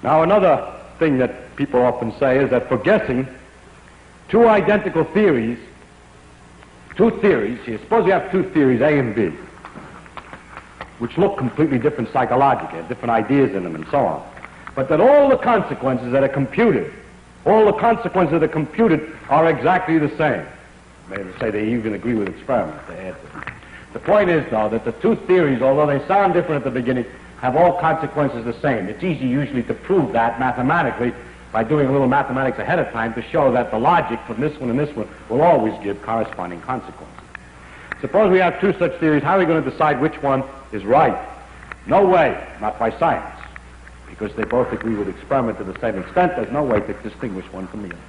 Now, another thing that people often say is that for guessing, two identical theories, here, suppose you have two theories, A and B, which look completely different psychologically, have different ideas in them and so on, but that all the consequences that are computed, are exactly the same. Maybe say they even agree with experiments. The point is, though, that the two theories, although they sound different at the beginning, have all consequences the same. It's easy usually to prove that mathematically by doing a little mathematics ahead of time to show that the logic from this one and this one will always give corresponding consequences. Suppose we have two such theories, how are we going to decide which one is right? No way, not by science, because they both agree with experiment to the same extent. There's no way to distinguish one from the other.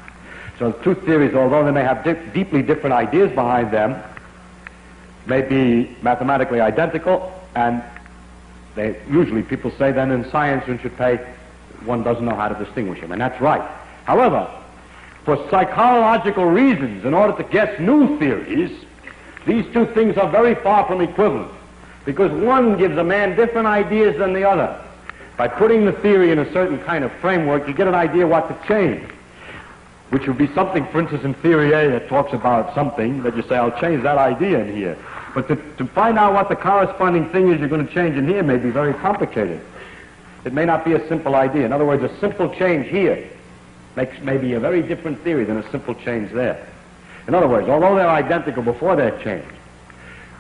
So the two theories, although they may have deeply different ideas behind them, may be mathematically identical, and usually people say then in science one doesn't know how to distinguish them, and that's right. However, for psychological reasons, in order to guess new theories, these two things are very far from equivalent, because one gives a man different ideas than the other. By putting the theory in a certain kind of framework, you get an idea what to change, which would be something, for instance, in theory A that talks about something that you say, I'll change that idea in here. But to find out what the corresponding thing is you're going to change in here may be very complicated. It may not be a simple idea. In other words, a simple change here makes maybe a very different theory than a simple change there. In other words, although they're identical before they're changed,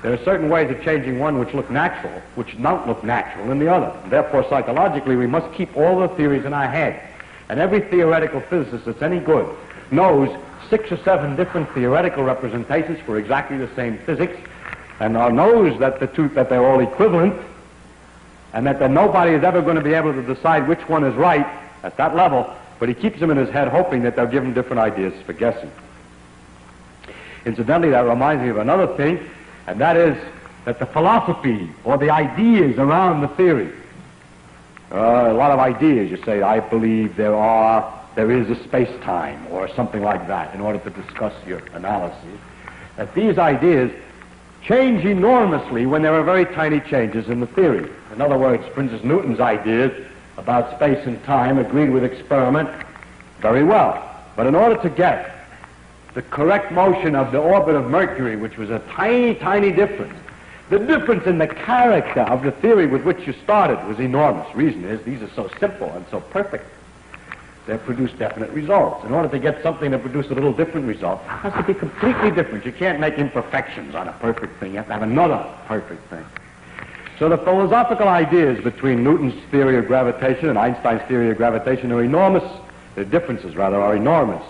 there are certain ways of changing one which look natural, which don't look natural in the other. And therefore, psychologically, we must keep all the theories in our head. And every theoretical physicist that's any good knows 6 or 7 different theoretical representations for exactly the same physics, and knows that they're all equivalent, and that nobody is ever going to be able to decide which one is right at that level, but he keeps them in his head hoping that they'll give him different ideas for guessing. Incidentally, that reminds me of another thing, and that is that the philosophy or the ideas around the theory, a lot of ideas, you say, I believe there is a space-time or something like that in order to discuss your analysis, that these ideas change enormously when there are very tiny changes in the theory. In other words, for instance, Newton's ideas about space and time agreed with experiment very well. But in order to get the correct motion of the orbit of Mercury, which was a tiny, tiny difference, the difference in the character of the theory with which you started was enormous. Reason is, these are so simple and so perfect. They produce definite results. In order to get something to produce a little different result, it has to be completely different. You can't make imperfections on a perfect thing. You have to have another perfect thing. So the philosophical ideas between Newton's theory of gravitation and Einstein's theory of gravitation are enormous. The differences, rather, are enormous.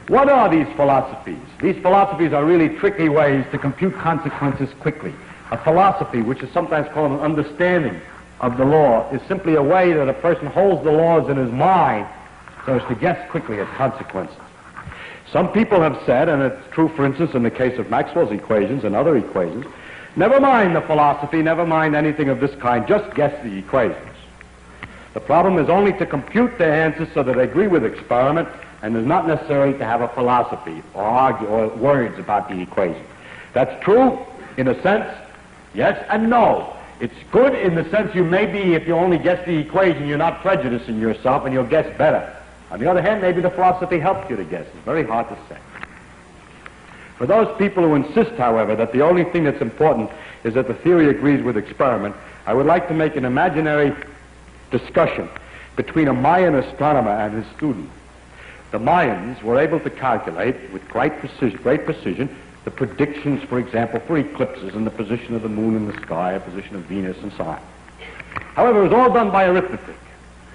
What are these philosophies? These philosophies are really tricky ways to compute consequences quickly. A philosophy, which is sometimes called an understanding of the law, is simply a way that a person holds the laws in his mind so as to guess quickly at consequences. Some people have said, and it's true, for instance, in the case of Maxwell's equations and other equations, never mind the philosophy, never mind anything of this kind, just guess the equations. The problem is only to compute their answers so that they agree with experiment, and is not necessary to have a philosophy or argue or words about the equation. That's true in a sense, yes and no. It's good in the sense you may be, if you only guess the equation, you're not prejudicing yourself and you'll guess better. On the other hand, maybe the philosophy helps you to guess. It's very hard to say. For those people who insist, however, that the only thing that's important is that the theory agrees with experiment, I would like to make an imaginary discussion between a Mayan astronomer and his student. The Mayans were able to calculate with great precision the predictions, for example, for eclipses and the position of the moon in the sky, the position of Venus, and so on. However, it was all done by arithmetic.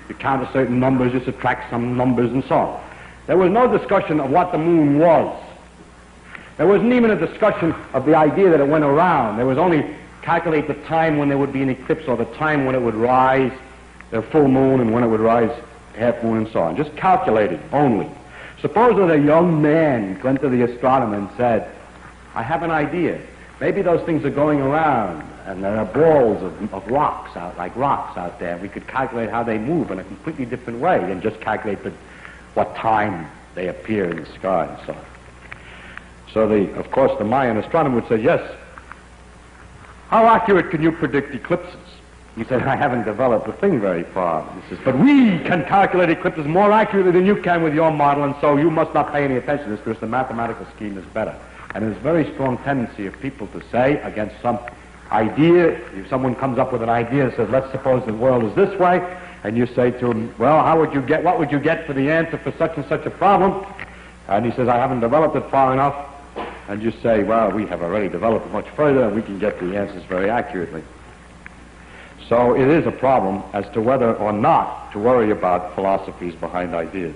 You count a certain numbers, you subtract some numbers, and so on. There was no discussion of what the moon was. There wasn't even a discussion of the idea that it went around. There was only calculate the time when there would be an eclipse or the time when it would rise, the full moon, and when it would rise, half moon, and so on. Just calculated only. Suppose that a young man went to the astronomer and said, I have an idea. Maybe those things are going around, and there are balls of rocks out, like rocks out there. We could calculate how they move in a completely different way than just calculate what time they appear in the sky and so on. So of course, the Mayan astronomer would say, yes, how accurate can you predict eclipses? He said, I haven't developed the thing very far. He says, but we can calculate eclipses more accurately than you can with your model, and so you must not pay any attention to this because the mathematical scheme is better. And there's a very strong tendency of people to say against some idea, if someone comes up with an idea and says, let's suppose the world is this way, and you say to him, well, what would you get for the answer for such and such a problem? And he says, I haven't developed it far enough. And you say, well, we have already developed it much further, and we can get the answers very accurately. So it is a problem as to whether or not to worry about philosophies behind ideas.